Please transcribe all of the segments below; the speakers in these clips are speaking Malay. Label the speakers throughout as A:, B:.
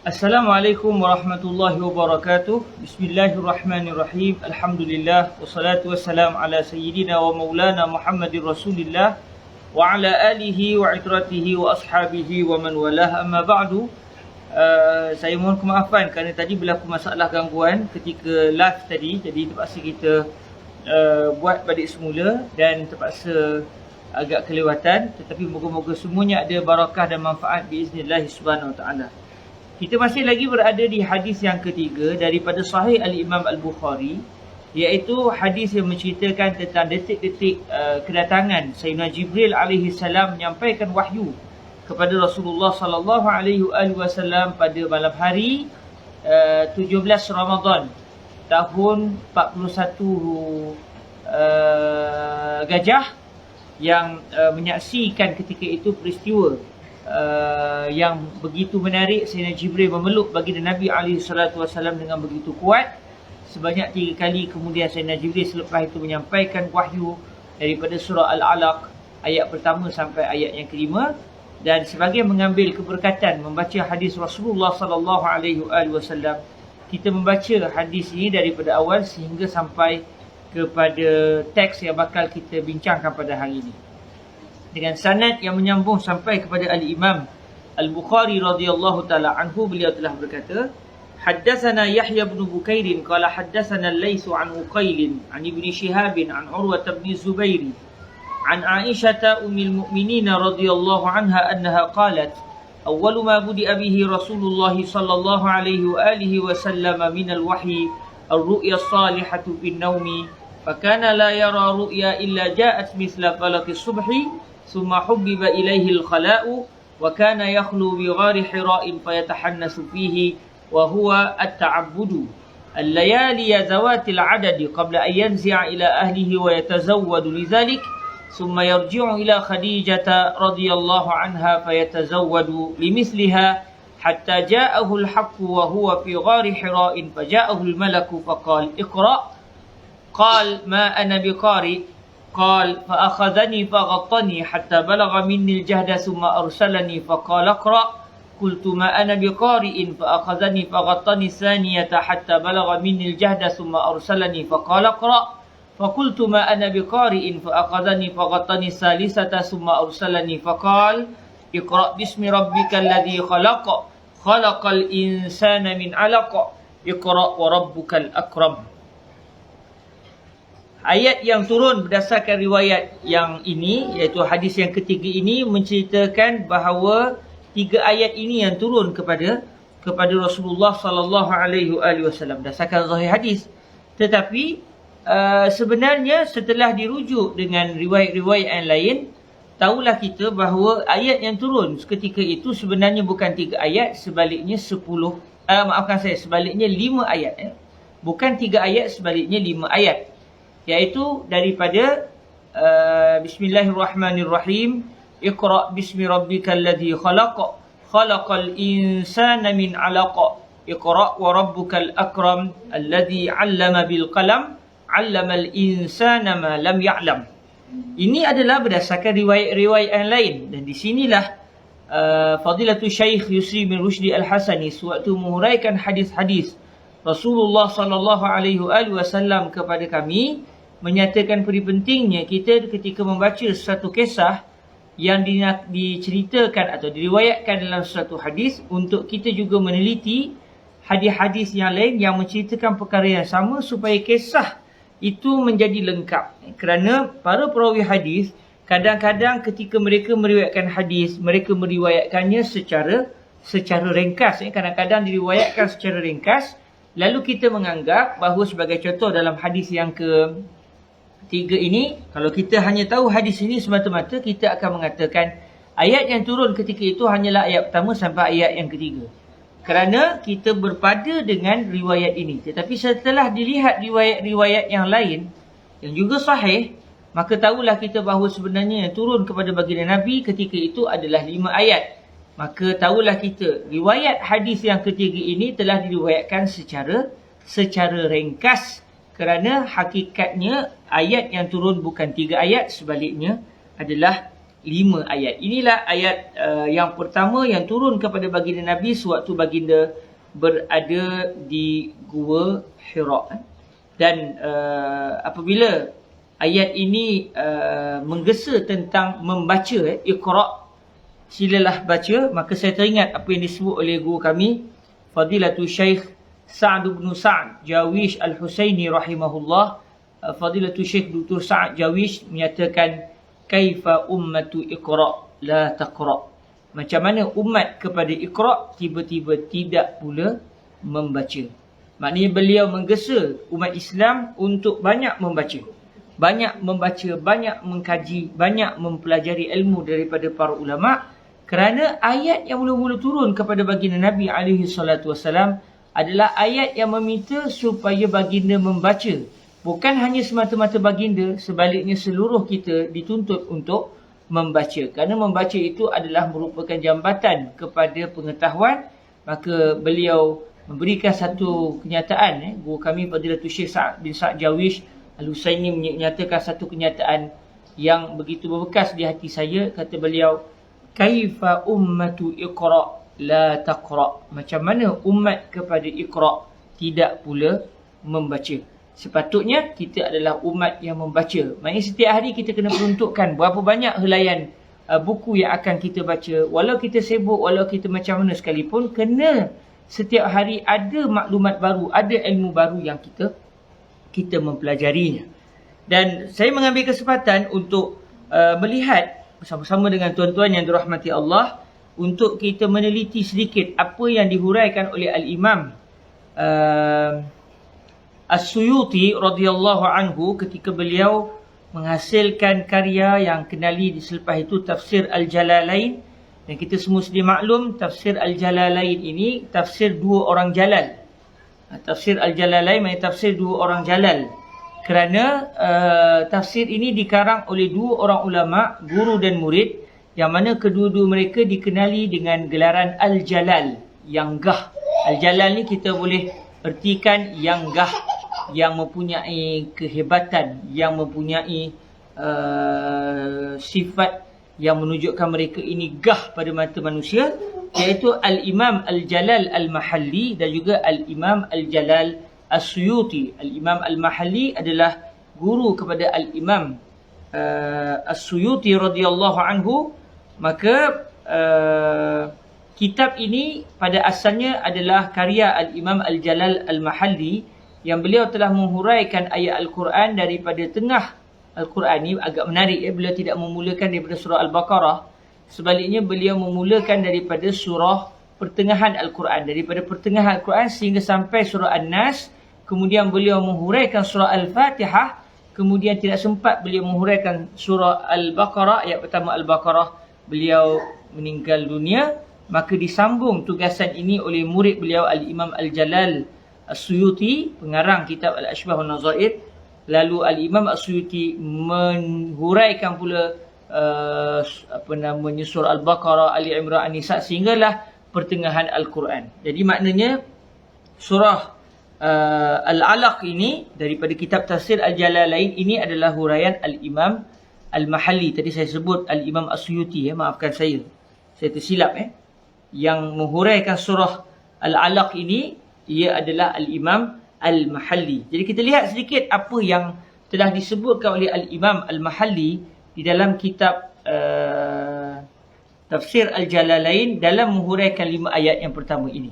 A: Assalamualaikum warahmatullahi wabarakatuh. Bismillahirrahmanirrahim. Alhamdulillah wassalatu wassalam ala sayyidina wa maulana Muhammadir Rasulillah wa ala alihi wa itratihi wa ashabihi wa man walah. Amma ba'du. Saya mohon kemaafan kerana tadi berlaku masalah gangguan ketika live tadi, jadi terpaksa kita buat balik semula dan terpaksa agak kelewatan, tetapi moga-moga semuanya ada barakah dan manfaat biiznillah subhanahu wa ta'ala. Kita masih lagi berada di hadis yang ketiga daripada Sahih Al-Imam Al-Bukhari, iaitu hadis yang menceritakan tentang detik-detik kedatangan Sayyidina Jibril alaihi salam menyampaikan wahyu kepada Rasulullah sallallahu alaihi wasallam pada malam hari 17 Ramadan tahun 41 Gajah, yang menyaksikan ketika itu peristiwa yang begitu menarik. Sayyidina Jibril memeluk baginda Nabi SAW dengan begitu kuat sebanyak 3 kali. Kemudian Sayyidina Jibril selepas itu menyampaikan wahyu daripada surah Al-Alaq ayat pertama sampai ayat yang kelima. Dan sebagai mengambil keberkatan membaca hadis Rasulullah SAW, kita membaca hadis ini daripada awal sehingga sampai kepada teks yang bakal kita bincangkan pada hari ini, dengan sanad yang menyambung sampai kepada Al-Imam Al-Bukhari radhiyallahu ta'ala anhu. Beliau telah berkata, Haddathana Yahya bin Bukair qala haddathana Al-Laits an Uqail an Ibn Shihab an Urwah bin Zubair an Aisyah ummul mu'minin radhiyallahu anha annaha qalat awwalu ma budi'a bihi Rasulullah sallallahu alaihi wa alihi wasallam min al-wahyi ar-ru'ya as-salihatu bin nawmi fakana la yara ru'ya illa ja'at mithla falaq as-subhi ثم حبب إليه الخلاء وكان يخلو بغار حراء فيتحنس فيه وهو التعبد الليالي ذوات العدد قبل أن ينزع إلى أهله ويتزود لذلك ثم يرجع إلى خديجة رضي الله عنها فيتزود لمثلها حتى جاءه الحق وهو في غار حراء فجاءه الملك فقال اقرأ قال ما أنا بقارئ قال فأخذني فغطني حتى بلغ مني الجهد ثم أرسلني فقال اقرأ قلت ما أنا بقارئ فأخذني فغطني الثانية حتى بلغ مني الجهد ثم أرسلني فقال اقرأ فقلت ما أنا بقارئ فأخذني فغطني الثالثة ثم أرسلني فقال اقرأ باسم ربك الذي خلق خلق الإنسان من علق اقرأ وربك الأكرم. Ayat yang turun berdasarkan riwayat yang ini, iaitu hadis yang ketiga ini, menceritakan bahawa 3 ayat ini yang turun kepada Rasulullah sallallahu alaihi wasallam berdasarkan zahir hadis. Tetapi sebenarnya setelah dirujuk dengan riwayat-riwayat yang lain, tahulah kita bahawa ayat yang turun ketika itu sebenarnya bukan 3 ayat, sebaliknya sebaliknya 5 ayat. Bukan 3 ayat, sebaliknya 5 ayat. Iaitu daripada Bismillahirrahmanirrahim, Iqra' bismi rabbikal ladzi khalaq khalaqal insana min 'alaq Iqra' wa rabbukal akram alladzi 'allama bil qalam 'allamal insana ma lam ya'lam. Ini adalah berdasarkan riwayat-riwayat yang lain, dan di sinilah Fadilatul Syekh Yusri bin Rushdi Al-Hasani sewaktu menguraikan hadis-hadis Rasulullah sallallahu alaihi wasallam kepada kami, menyatakan pentingnya kita ketika membaca satu kisah yang diceritakan atau diriwayatkan dalam satu hadis, untuk kita juga meneliti hadis-hadis yang lain yang menceritakan perkara yang sama supaya kisah itu menjadi lengkap. Kerana para perawi hadis kadang-kadang ketika mereka meriwayatkan hadis, mereka meriwayatkannya secara ringkas. Kadang-kadang diriwayatkan secara ringkas, lalu kita menganggap bahawa sebagai contoh dalam hadis yang ketiga ini, kalau kita hanya tahu hadis ini semata-mata, kita akan mengatakan ayat yang turun ketika itu hanyalah ayat pertama sampai ayat yang ketiga, kerana kita berpada dengan riwayat ini. Tetapi setelah dilihat riwayat-riwayat yang lain yang juga sahih, maka tahulah kita bahawa sebenarnya yang turun kepada baginda Nabi ketika itu adalah 5 ayat. Maka tahulah kita riwayat hadis yang ketiga ini telah diriwayatkan secara ringkas, kerana hakikatnya ayat yang turun bukan 3 ayat, sebaliknya adalah 5 ayat. Inilah ayat yang pertama yang turun kepada baginda Nabi sewaktu baginda berada di Gua Hira. Dan apabila ayat ini menggesa tentang membaca, Iqra, silalah baca, maka saya teringat apa yang disebut oleh guru kami, Fadilatul Syekh Sa'd bin Sa'd Jawish Al-Husaini rahimahullah. Fadilatul Syekh Dr. Sa'd Jawish menyatakan, kaifa ummatu Iqra la taqra. Macam mana umat kepada Iqra tiba-tiba tidak pula membaca. Maknanya beliau menggesa umat Islam untuk banyak membaca. Banyak membaca, banyak mengkaji, banyak mempelajari ilmu daripada para ulama, kerana ayat yang mula-mula turun kepada baginda Nabi SAW adalah ayat yang meminta supaya baginda membaca. Bukan hanya semata-mata baginda, sebaliknya seluruh kita dituntut untuk membaca. Kerana membaca itu adalah merupakan jambatan kepada pengetahuan. Maka beliau memberikan satu kenyataan. Guru kami Fadilatul Syekh Sa'd bin Sa'd Jawish Al-Husaini menyatakan satu kenyataan yang begitu berbekas di hati saya. Kata beliau, kaifa ummatu Iqra la taqra. Macam mana umat kepada Iqra tidak pula membaca. Sepatutnya kita adalah umat yang membaca. Maksudnya setiap hari kita kena peruntukkan berapa banyak helaian buku yang akan kita baca. Walau kita sibuk, walau kita macam mana sekalipun, kena setiap hari ada maklumat baru, ada ilmu baru yang kita mempelajarinya. Dan saya mengambil kesempatan untuk melihat bersama-sama dengan tuan-tuan yang dirahmati Allah, untuk kita meneliti sedikit apa yang dihuraikan oleh Al-Imam As-Suyuti radhiyallahu anhu ketika beliau menghasilkan karya yang kenali selepas itu, Tafsir Al-Jalalain. Dan kita semua sedia maklum, Tafsir Al-Jalalain ini tafsir dua orang jalal. Tafsir Al-Jalalain maksudnya tafsir dua orang jalal. Kerana tafsir ini dikarang oleh dua orang ulama, guru dan murid, yang mana kedua-dua mereka dikenali dengan gelaran Al-Jalal, yang gah. Al-Jalal ni kita boleh ertikan yang gah, yang mempunyai kehebatan, yang mempunyai sifat yang menunjukkan mereka ini gah pada mata manusia, iaitu Al-Imam Al-Jalal Al-Mahalli dan juga Al-Imam Al-Jalal As-Suyuti. Al-Imam Al-Mahalli adalah guru kepada Al-Imam As-Suyuti radhiyallahu anhu. Maka kitab ini pada asalnya adalah karya Al-Imam Al-Jalal Al-Mahalli, yang beliau telah menghuraikan ayat Al-Quran daripada tengah Al-Quran. Ini agak menarik, beliau tidak memulakan daripada surah Al-Baqarah. Sebaliknya beliau memulakan daripada surah pertengahan Al-Quran, daripada pertengahan Al-Quran sehingga sampai surah An-Nas. Kemudian beliau menghuraikan surah Al-Fatihah. Kemudian tidak sempat beliau menghuraikan surah Al-Baqarah, ayat pertama Al-Baqarah, beliau meninggal dunia. Maka disambung tugasan ini oleh murid beliau Al-Imam Al-Jalal As-Suyuti, pengarang kitab Al-Ashbah wal Nazair. Lalu Al-Imam As-Suyuti menghuraikan pula surah Al-Baqarah, Ali Imran, An-Nisa, sehinggalah pertengahan Al-Quran. Jadi maknanya surah Al-Alaq ini daripada kitab Tafsir Al-Jalalain ini adalah huraian Al-Imam Al-Mahalli. Tadi saya sebut Al-Imam As-Suyuti, maafkan saya tersilap. Yang menghuraikan surah Al-Alaq ini, ia adalah Al-Imam Al-Mahalli. Jadi kita lihat sedikit apa yang telah disebutkan oleh Al-Imam Al-Mahalli di dalam kitab Tafsir Al-Jalalain dalam menghuraikan 5 ayat yang pertama ini.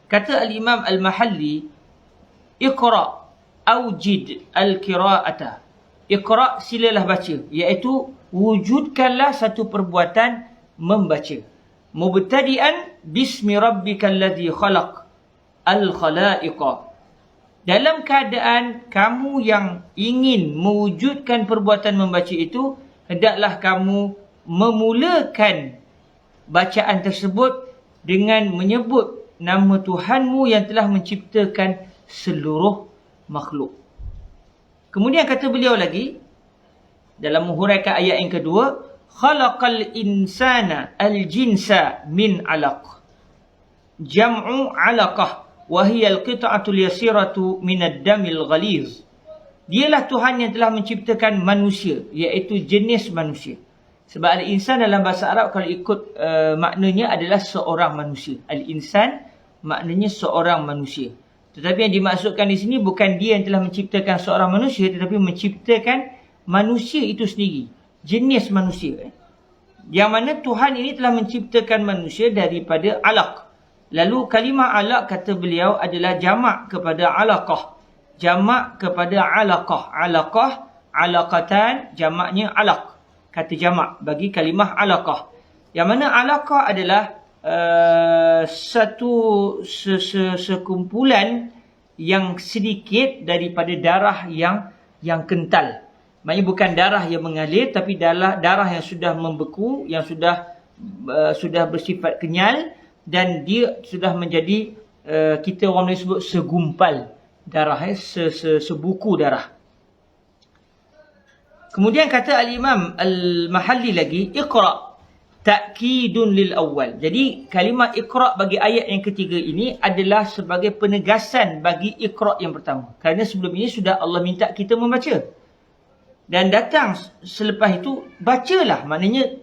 A: Kata Al-Imam Al-Mahalli, Iqra' awjid al-qira'ata. Iqra', silalah baca, iaitu wujudkanlah satu perbuatan membaca. Mubtadi'an bismi rabbikal ladzi khalaq al-khalaiqa. Dalam keadaan kamu yang ingin mewujudkan perbuatan membaca itu, hendaklah kamu memulakan bacaan tersebut dengan menyebut nama Tuhanmu yang telah menciptakan seluruh makhluk. Kemudian kata beliau lagi dalam menghuraikan ayat yang kedua, khalaqal insana al-jinsa min 'alaq. Jam'u 'alaqah wa hiya al-qit'atul yasiratu min ad-damil ghaliz. Dialah Tuhan yang telah menciptakan manusia, iaitu jenis manusia. Sebab al-insan dalam bahasa Arab kalau ikut maknanya adalah seorang manusia. Al-insan maknanya seorang manusia. Tetapi yang dimaksudkan di sini bukan dia yang telah menciptakan seorang manusia, tetapi menciptakan manusia itu sendiri. Jenis manusia. Yang mana Tuhan ini telah menciptakan manusia daripada alaq. Lalu kalimah alaq kata beliau adalah jamak kepada alaqah. Jamak kepada alaqah. Alaqah, alaqatan, jamaknya alaq. Kata jamak bagi kalimah alaqah. Yang mana alaqah adalah satu sekumpulan yang sedikit daripada darah yang kental. Maksudnya bukan darah yang mengalir, tapi darah yang sudah membeku, yang sudah bersifat kenyal, dan dia sudah menjadi kita orang Melayu sebut segumpal darah, sebuku darah. Kemudian kata al-Imam al-Mahalli lagi, iqra' ta'kidun lil awal. Jadi kalimah iqra' bagi ayat yang ketiga ini adalah sebagai penegasan bagi iqra' yang pertama. Kerana sebelum ini sudah Allah minta kita membaca. Dan datang selepas itu, bacalah. Maknanya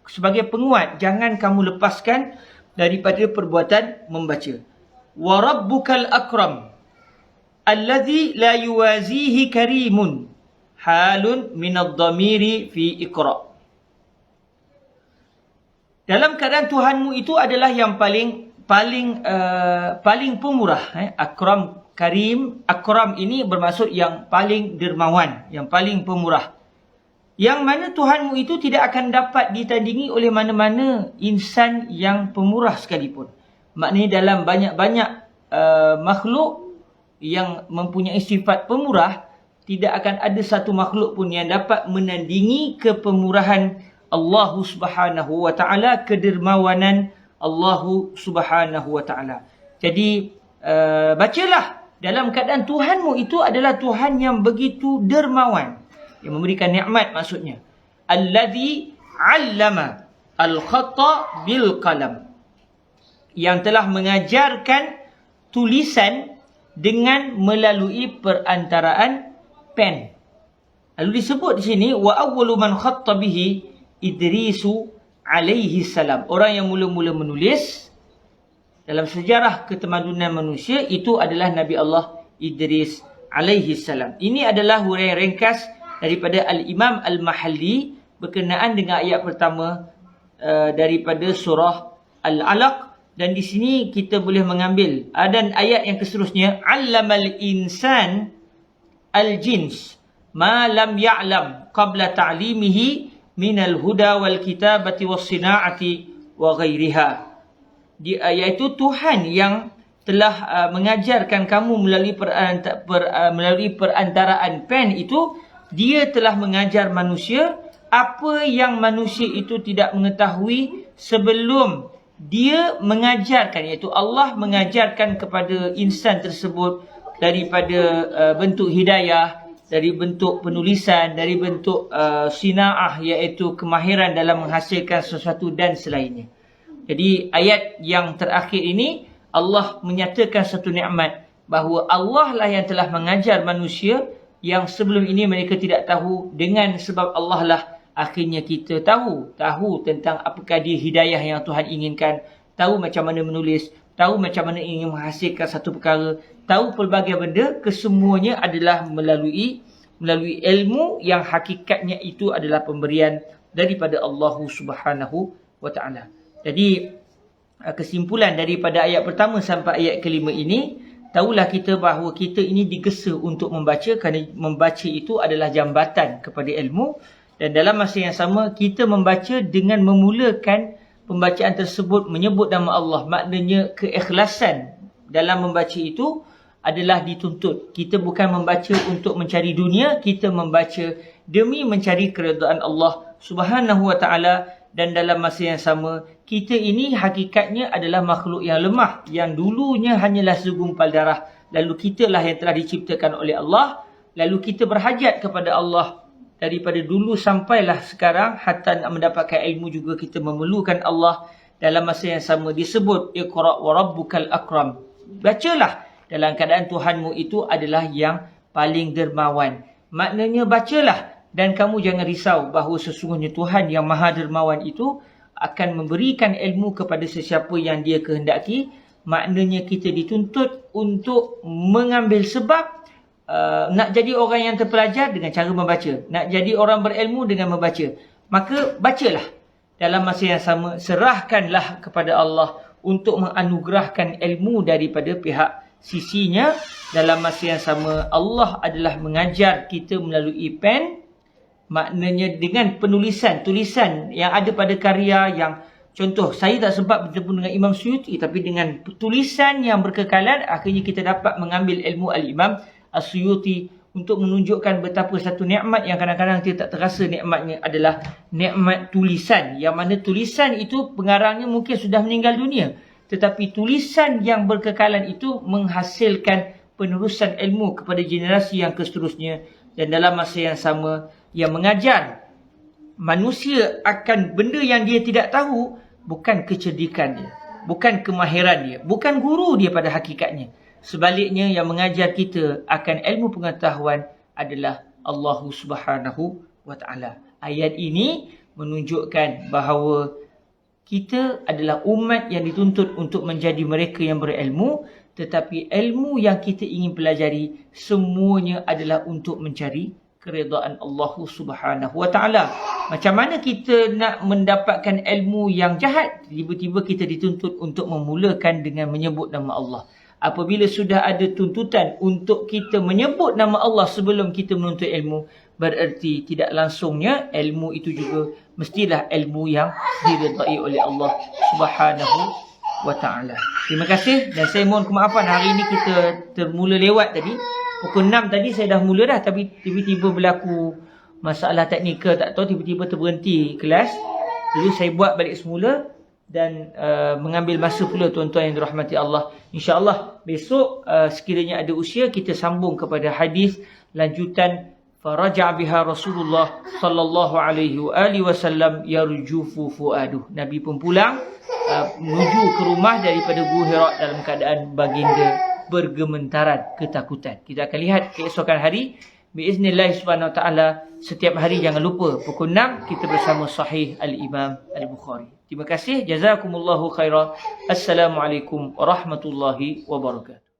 A: sebagai penguat, jangan kamu lepaskan daripada perbuatan membaca. Wa rabbukal akram alladhi la yuwazihi karimun halun minad dhamiri fi iqra'. Dalam keadaan Tuhanmu itu adalah yang paling pemurah. Akram, karim. Akram ini bermaksud yang paling dermawan, yang paling pemurah. Yang mana Tuhanmu itu tidak akan dapat ditandingi oleh mana-mana insan yang pemurah sekalipun. Maknanya dalam banyak-banyak makhluk yang mempunyai sifat pemurah, tidak akan ada satu makhluk pun yang dapat menandingi kepemurahan Allah Subhanahu wa taala, kedermawanan Allah Subhanahu wa taala. Jadi bacalah dalam keadaan Tuhanmu itu adalah Tuhan yang begitu dermawan, yang memberikan nikmat maksudnya. Allazi 'allama al-khatta bil qalam. Yang telah mengajarkan tulisan dengan melalui perantaraan pen. Lalu disebut di sini wa awwalu man khatta bihi Idrisu alaihi salam. Orang yang mula-mula menulis dalam sejarah ketamadunan manusia itu adalah Nabi Allah Idris alaihi salam. Ini adalah huraian ringkas daripada Al-Imam Al-Mahalli berkenaan dengan ayat pertama daripada surah Al-Alaq. Dan di sini kita boleh mengambil dan ayat yang seterusnya, 'allamal insan al-jins ma lam ya'lam qabla ta'limihi minal huda wal kitabati was sina'ati wa ghairiha. Iaitu Tuhan yang telah mengajarkan kamu melalui perantaraan pen itu, dia telah mengajar manusia apa yang manusia itu tidak mengetahui sebelum dia mengajarkan, iaitu Allah mengajarkan kepada insan tersebut daripada bentuk hidayah, dari bentuk penulisan, dari bentuk sina'ah, iaitu kemahiran dalam menghasilkan sesuatu dan selainnya. Jadi ayat yang terakhir ini Allah menyatakan satu nikmat bahawa Allah lah yang telah mengajar manusia yang sebelum ini mereka tidak tahu. Dengan sebab Allah lah akhirnya kita tahu tentang apakah dia hidayah yang Tuhan inginkan, tahu macam mana menulis, tahu macam mana ingin menghasilkan satu perkara, tahu pelbagai benda. Kesemuanya adalah melalui ilmu yang hakikatnya itu adalah pemberian daripada Allah Subhanahu wa taala. Jadi kesimpulan daripada ayat pertama sampai ayat kelima ini, tahulah kita bahawa kita ini digesa untuk membaca, kerana membaca itu adalah jambatan kepada ilmu. Dan dalam masa yang sama kita membaca dengan memulakan pembacaan tersebut menyebut nama Allah. Maknanya keikhlasan dalam membaca itu adalah dituntut. Kita bukan membaca untuk mencari dunia, kita membaca demi mencari keredaan Allah Subhanahu wa taala. Dan dalam masa yang sama, kita ini hakikatnya adalah makhluk yang lemah, yang dulunya hanyalah segumpal darah. Lalu kitalah yang telah diciptakan oleh Allah. Lalu kita berhajat kepada Allah daripada dulu sampailah sekarang, hatta nak mendapatkan ilmu juga kita memerlukan Allah. Dalam masa yang sama disebut Iqra' wa rabbukal akram. Bacalah dalam keadaan Tuhanmu itu adalah yang paling dermawan. Maknanya bacalah Dan kamu jangan risau bahawa sesungguhnya Tuhan yang Maha Dermawan itu akan memberikan ilmu kepada sesiapa yang Dia kehendaki. Maknanya kita dituntut untuk mengambil sebab. Nak jadi orang yang terpelajar dengan cara membaca. Nak jadi orang berilmu dengan membaca. Maka bacalah. Dalam masa yang sama, serahkanlah kepada Allah untuk menganugerahkan ilmu daripada pihak sisinya. Dalam masa yang sama, Allah adalah mengajar kita melalui pen. Maknanya dengan tulisan yang ada pada karya yang, contoh, saya tak sempat bertemu dengan Imam Suyuti, tapi dengan tulisan yang berkekalan, akhirnya kita dapat mengambil ilmu Al-Imam As-Suyuti untuk menunjukkan betapa satu nikmat yang kadang-kadang kita tak terasa nikmatnya adalah nikmat tulisan. Yang mana tulisan itu pengarangnya mungkin sudah meninggal dunia. Tetapi tulisan yang berkekalan itu menghasilkan penerusan ilmu kepada generasi yang seterusnya. Dan dalam masa yang sama, yang mengajar manusia akan benda yang dia tidak tahu, bukan kecerdikan dia, bukan kemahiran dia, bukan guru dia pada hakikatnya. Sebaliknya, yang mengajar kita akan ilmu pengetahuan adalah Allah Subhanahu wa Ta'ala. Ayat ini menunjukkan bahawa kita adalah umat yang dituntut untuk menjadi mereka yang berilmu, tetapi ilmu yang kita ingin pelajari semuanya adalah untuk mencari keredaan Allah Subhanahu wa Ta'ala. Macam mana kita nak mendapatkan ilmu yang jahat? Tiba-tiba kita dituntut untuk memulakan dengan menyebut nama Allah. Apabila sudah ada tuntutan untuk kita menyebut nama Allah sebelum kita menuntut ilmu, bererti tidak langsungnya ilmu itu juga mestilah ilmu yang diredai oleh Allah Subhanahu wa Ta'ala. Terima kasih dan saya mohon kemaafan hari ini kita termula lewat tadi. Pukul 6 tadi saya dah mula dah, tapi tiba-tiba berlaku masalah teknikal, tak tahu, tiba-tiba terberhenti kelas. Lalu saya buat balik semula dan mengambil masa pula tuan-tuan yang dirahmati Allah. InsyaAllah besok sekiranya ada usia, kita sambung kepada hadis lanjutan faraja' biha Rasulullah sallallahu alaihi wasallam yarjufu fuaduh. Nabi pun pulang menuju ke rumah daripada Gua Hira dalam keadaan baginda bergementaran ketakutan. Kita akan lihat keesokan hari biiznillah subhanahu wa ta'ala. Setiap hari jangan lupa pukul 6 kita bersama Sahih Al-Imam Al-Bukhari. Terima kasih. Jazakumullahu khairan. Assalamualaikum warahmatullahi wabarakatuh.